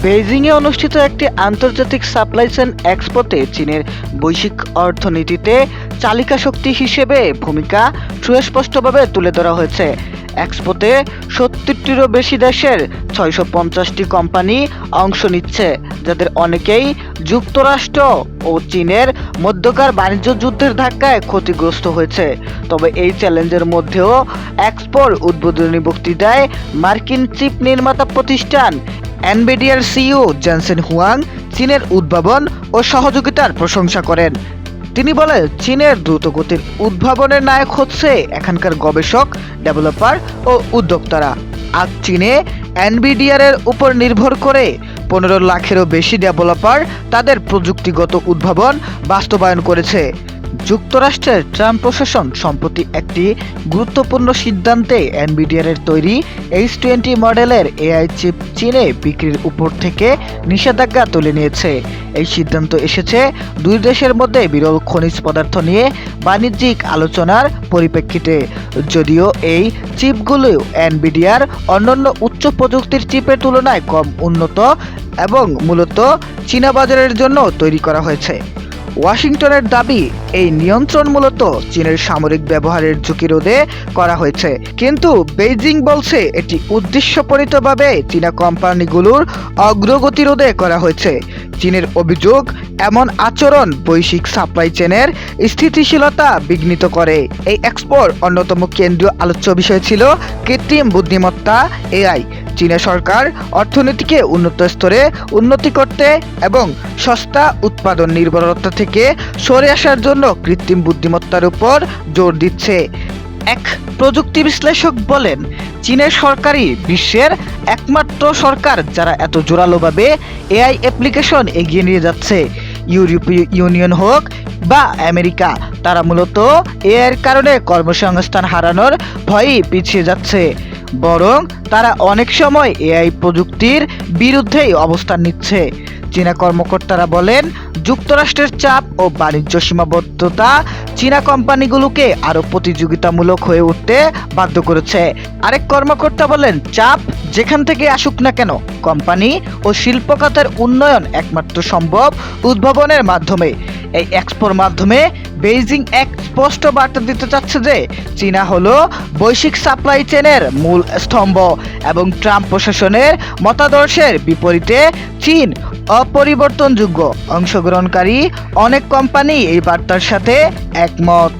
বেইজিংয়ে অনুষ্ঠিত একটি আন্তর্জাতিক সাপ্লাই চেইন এক্সপোতে চীনের বৈশ্বিক অর্থনীতিতে চালিকা শক্তি হিসেবে ভূমিকা সুস্পষ্টভাবে তুলে ধরা হয়েছে। এক্সপোতে ৭০টিরও বেশি দেশের ৬৫০টি কোম্পানি অংশ নিচ্ছে, যাদের অনেকেই যুক্তরাষ্ট্র ও চীনের মধ্যকার বাণিজ্য যুদ্ধের ধাক্কায় ক্ষতিগ্রস্ত হয়েছে। তবে এই চ্যালেঞ্জের মধ্যেও এক্সপোর উদ্বোধনী বক্তৃতায় মার্কিন চিপ নির্মাতা প্রতিষ্ঠান এনভিডিয়ার সিইও জেনসেন হুয়াং চীনের উদ্ভাবন ও সহযোগিতার প্রশংসা করেন। তিনি বলেন, চীনের দ্রুতগতির উদ্ভাবনের নায়ক হচ্ছে এখানকার গবেষক, ডেভেলপার ও উদ্যোক্তারা। আজ চীনে এনভিডিয়ার উপর নির্ভর করে ১৫ লাখেরও বেশি ডেভেলপার তাদের প্রযুক্তিগত উদ্ভাবন বাস্তবায়ন করেছে। যুক্তরাষ্ট্রের ট্রাম্প প্রশাসন সম্প্রতি একটি গুরুত্বপূর্ণ সিদ্ধান্তে এনভিডিয়ার তৈরি H20 মডেলের এআই চিপ চীনে বিক্রির উপর থেকে নিষেধাজ্ঞা তুলে নিয়েছে। এই সিদ্ধান্ত এসেছে দুই দেশের মধ্যে বিরল খনিজ পদার্থ নিয়ে বাণিজ্যিক আলোচনার পরিপ্রেক্ষিতে। যদিও এই চিপগুলো এনভিডিয়ার অন্যান্য উচ্চ প্রযুক্তির চিপের তুলনায় কম উন্নত এবং মূলত চীনা বাজারের জন্য তৈরি করা হয়েছে। ওয়াশিংটনের দাবি, এই নিয়ন্ত্রণ মূলত চীনের সামরিক ব্যবহারের ঝুঁকি রোধে করা হয়েছে, কিন্তু বেইজিং বলছে এটি উদ্দেশ্যপ্রণীতভাবে চীনা কোম্পানিগুলোর অগ্রগতি রোধে করা হয়েছে। চীনের অভিযোগ, এমন আচরণ বৈশ্বিক সাপ্লাই চেনের স্থিতিশীলতা বিঘ্নিত করে। এই এক্সপোর অন্যতম কেন্দ্রীয় আলোচ্য বিষয় ছিল কৃত্রিম বুদ্ধিমত্তা, এআই। চীনা সরকার অর্থনীতিকে উন্নত স্তরে উন্নতি করতে এবং সস্তা উৎপাদন নির্ভরতা থেকে সরে আসার জন্য কৃত্রিম বুদ্ধিমত্তার উপর জোর দিচ্ছে। এক প্রযুক্তি বিশ্লেষক বলেন, চীনের সরকারই বিশ্বের একমাত্র সরকার যারা এত জোরালোভাবে এআই অ্যাপ্লিকেশন এগিয়ে নিয়ে যাচ্ছে। ইউরোপীয় ইউনিয়ন হোক বা আমেরিকা, তারা মূলত এআইয়ের কারণে কর্মসংস্থান হারানোর ভয়েই পিছিয়ে যাচ্ছে। বরং তারা অনেক সময় এআই প্রযুক্তির বিরুদ্ধেই অবস্থান নিচ্ছে। চীনা কর্মকর্তারা বলেন, যুক্তরাষ্ট্রের চাপ ও বাণিজ্য সীমাবদ্ধতা চীনা কোম্পানিগুলোকে আরও প্রতিযোগিতামূলক হয়ে উঠতে বাধ্য করেছে। আরেক কর্মকর্তা বলেন, চাপ যেখান থেকে আসুক না কেন, কোম্পানি ও শিল্প খাতের উন্নয়ন একমাত্র সম্ভব উদ্ভাবনের মাধ্যমে। এই এক্সপোর মাধ্যমে বেইজিং এক স্পষ্ট বার্তা দিতে চাচ্ছে যে চীনা হলো বৈশ্বিক সাপ্লাই চেনের মূল স্তম্ভ এবং ট্রাম্প প্রশাসনের মতাদর্শের বিপরীতে চীন অপরিবর্তনযোগ্য। অংশগ্রহণকারী অনেক কোম্পানি এই বার্তার সাথে একমত।